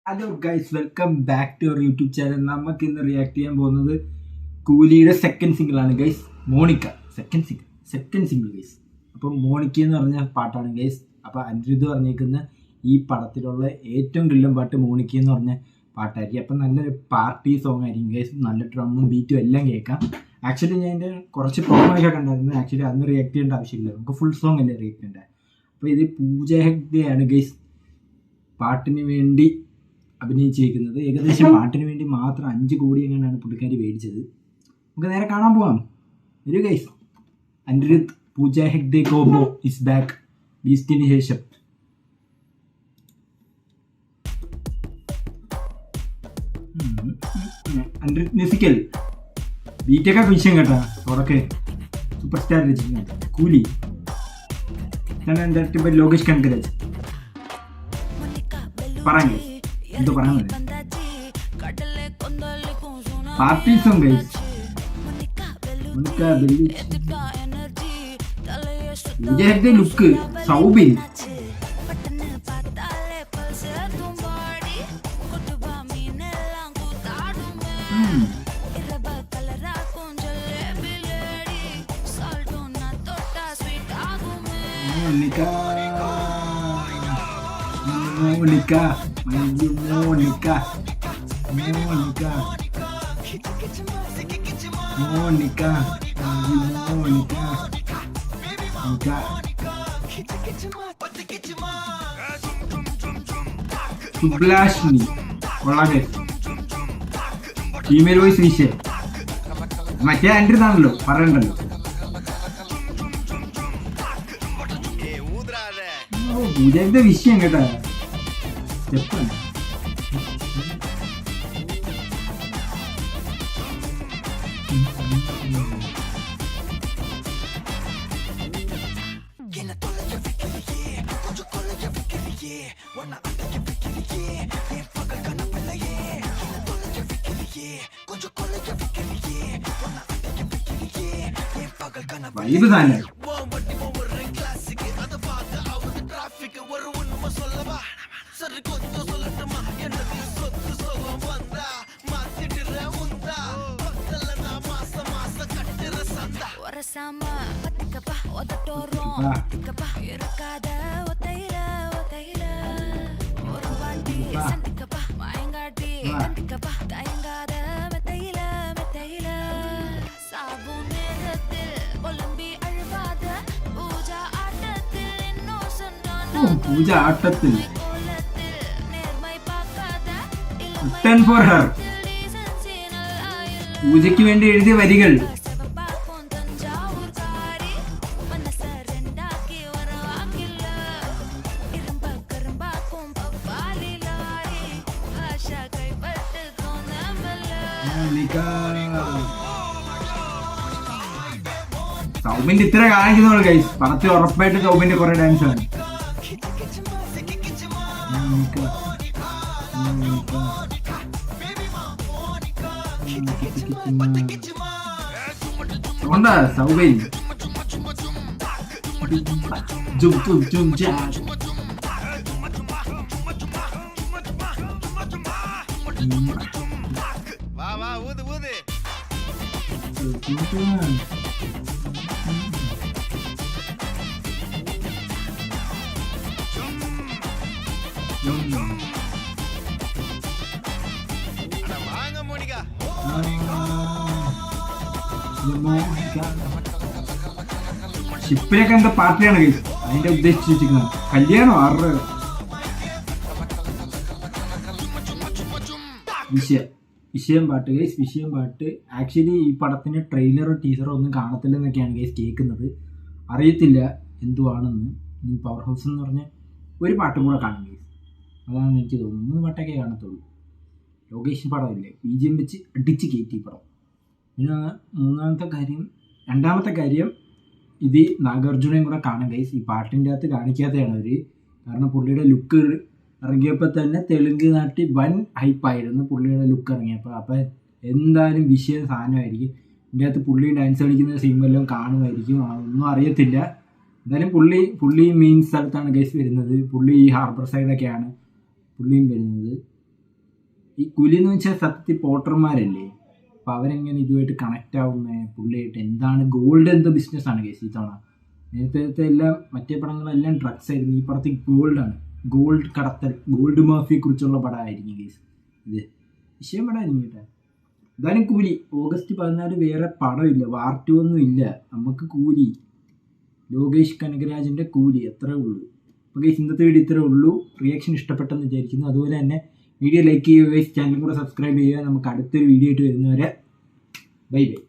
Hello guys, welcome back to our YouTube channel. നമുക്ക് ഇന്ന് react ചെയ്യാൻ പോകുന്നത് കൂലിയുടെ സെക്കൻഡ് സിംഗിൾ ആണ് guys, Monica. Second single guys. അപ്പം മോണിക്ക എന്ന് പറഞ്ഞ പാട്ടാണ് ഗൈസ്. അപ്പം അനിരുദ്ധ് പറഞ്ഞേക്കുന്ന ഈ പടത്തിലുള്ള ഏറ്റവും കിടിലൻ പാട്ട് മോണിക്ക എന്ന് പറഞ്ഞ പാട്ടായിരിക്കും. അപ്പം നല്ലൊരു പാർട്ടി സോങ് ആയിരിക്കും ഗൈസ്. നല്ല ഡ്രമ്മും ബീറ്റും എല്ലാം കേൾക്കാം. ആക്ച്വലി ഞാൻ എൻ്റെ കുറച്ച് പ്രോമൊക്കെ കണ്ടായിരുന്നു. ആക്ച്വലി അന്ന് റിയാക്ട് ചെയ്യേണ്ട ആവശ്യമില്ല, നമുക്ക് ഫുൾ സോങ് അല്ലേ റിയാക്ട് ചെയ്യേണ്ടത്. അപ്പോൾ ഇത് പൂജ ഹെഗ്ഡെയാണ് ഗൈസ് പാട്ടിന് വേണ്ടി അഭിനയിച്ചിരിക്കുന്നത്. ഏകദേശം പാട്ടിന് വേണ്ടി മാത്രം 5 കോടി എങ്ങനെയാണ് പുള്ളിക്കാരി മേടിച്ചത്. നമുക്ക് നേരെ കാണാൻ പോവാം. ഒരു guys, Anirudh Pooja Hegde combo is back ബീസ്റ്റിന് ശേഷം. അനിരുദ്ധ് മ്യൂസിക്കൽ ബീറ്റൊക്കെ വിഷയം കേട്ടാ. തുടക്കെ സൂപ്പർ സ്റ്റാർ രചിക്കുന്നത് കൂലി ലോകേഷ് കനകരാജ്. പറയാൻ എന്തോ പറയാൻ മതി. Party song guys. പൂജയുടെ look, Soubin Monica, my dear Monica, Monica, Monica, Monica, Monica. Sublashmi, കൊള്ളാതെ ഫീമെയിൽ വോയിസ് വിഷയം. മറ്റേ ആൻഡ്രി ആണല്ലോ, പറയണ്ടല്ലോ. പൂജയുടെ വിഷയം കേട്ടാ. സ്റ്റെപ്പാണ്. വൈബ് തന്നെ. പൂജ ആട്ടത്തിൽ ഫോർ ഹർ. പൂജയ്ക്ക് വേണ്ടി എഴുതിയ വരികൾ. സൗബിന്റെ ഇത്ര കാണിക്കുന്നോളൂ ഗൈസ്. പടത്തിൽ ഉറപ്പായിട്ട് സൗബിന്റെ കുറെ ഡാൻസ് ആണ്. എന്താ സൗബിൻ ജും ജും ജും ജാ. വാ വാ ഊത് ഊത്. ഷിപ്പിനൊക്കെ എന്താ പാർട്ടിയാണ് കേസ്. അതിന്റെ ഉദ്ദേശിച്ച് വെച്ചിരിക്കുന്നത് കല്യാണോ ആറ് വിഷയം പാട്ട് കേസ്. വിഷയം പാട്ട്. ആക്ച്വലി ഈ പടത്തിന് ട്രെയിലറോ ടീസറോ ഒന്നും കാണത്തില്ലെന്നൊക്കെയാണ് കേസ് കേൾക്കുന്നത്. അറിയത്തില്ല എന്തുവാണെന്ന്. ഇനി പവർ ഹൗസ് എന്ന് പറഞ്ഞ ഒരു പാട്ടും കൂടെ കാണും കേസ്. അതാണ് എനിക്ക് തോന്നുന്നത്. 3 പാട്ടൊക്കെ കാണത്തുള്ളൂ. ലൊക്കേഷൻ പടമില്ലേ, BGM വെച്ച് അടിച്ച് കയറ്റി പടം. പിന്നെ രണ്ടാമത്തെ കാര്യം ഇത് നാഗാർജുനയും കൂടെ കാണാം ഗൈസ്. ഈ പാട്ടിൻ്റെ അകത്ത് കാണിക്കാത്തതാണ് അവർ. കാരണം പുള്ളിയുടെ ലുക്ക് ഇറങ്ങിയപ്പോൾ തന്നെ തെലുങ്ക് നാട്ടിൽ വൻ ഹൈപ്പായിരുന്നു പുള്ളിയുടെ ലുക്ക് ഇറങ്ങിയപ്പോൾ. അപ്പം എന്തായാലും വിഷയം സാധനമായിരിക്കും. ഇതിൻ്റെ അകത്ത് പുള്ളി ഡാൻസ് കളിക്കുന്ന സീൻ വല്ലതും കാണുമായിരിക്കും. ഒന്നും അറിയത്തില്ല. എന്തായാലും പുള്ളി മെയിൻ സ്ഥലത്താണ് ഗൈസ് വരുന്നത്. പുള്ളി ഈ ഹാർബർ സൈഡൊക്കെയാണ് പുള്ളിയും വരുന്നത്. ഈ കൂലി എന്ന് വെച്ചാൽ സത്യത്തിൽ പോട്ടർമാരല്ലേ, അപ്പോൾ അവരെങ്ങനെ ഇതുമായിട്ട് കണക്റ്റ് ആവുന്നത്, പുള്ളിയായിട്ട് എന്താണ് ഗോൾഡ് എന്തോ ബിസിനസ്സാണ് കേസ് ഈ തവണ. നേരത്തെ എല്ലാം മറ്റേ പടങ്ങളെല്ലാം ഡ്രഗ്സ് ആയിരുന്നു, ഈ പടത്തിൽ ഗോൾഡാണ്. ഗോൾഡ് കടത്തൽ, ഗോൾഡ് മാഫിയെ കുറിച്ചുള്ള പടമായിരിക്കും കേസ് ഇത്. വിഷയം പടമായിരിക്കും കേട്ടോ. എന്തായാലും കൂലി August 14 വേറെ പടമില്ല, വാർ 2 ഒന്നും ഇല്ല, നമുക്ക് കൂലി ലോകേഷ് കനകരാജിൻ്റെ കൂലി അത്രേ ഉള്ളൂ. അപ്പോൾ ഗൈസ് ഇന്നത്തെ വീഡിയോ ഇത്രേ ഉള്ളൂ. റിയാക്ഷൻ ഇഷ്ടപ്പെട്ടെന്ന് വിചാരിക്കുന്നു. അതുപോലെ തന്നെ വീഡിയോ ലൈക്ക് ചെയ്യുക ഗൈസ്, ചാനലും കൂടെ സബ്സ്ക്രൈബ് ചെയ്യുക. നമുക്ക് അടുത്തൊരു വീഡിയോ ആയിട്ട് വരുന്നവരെ ബൈ ബൈ.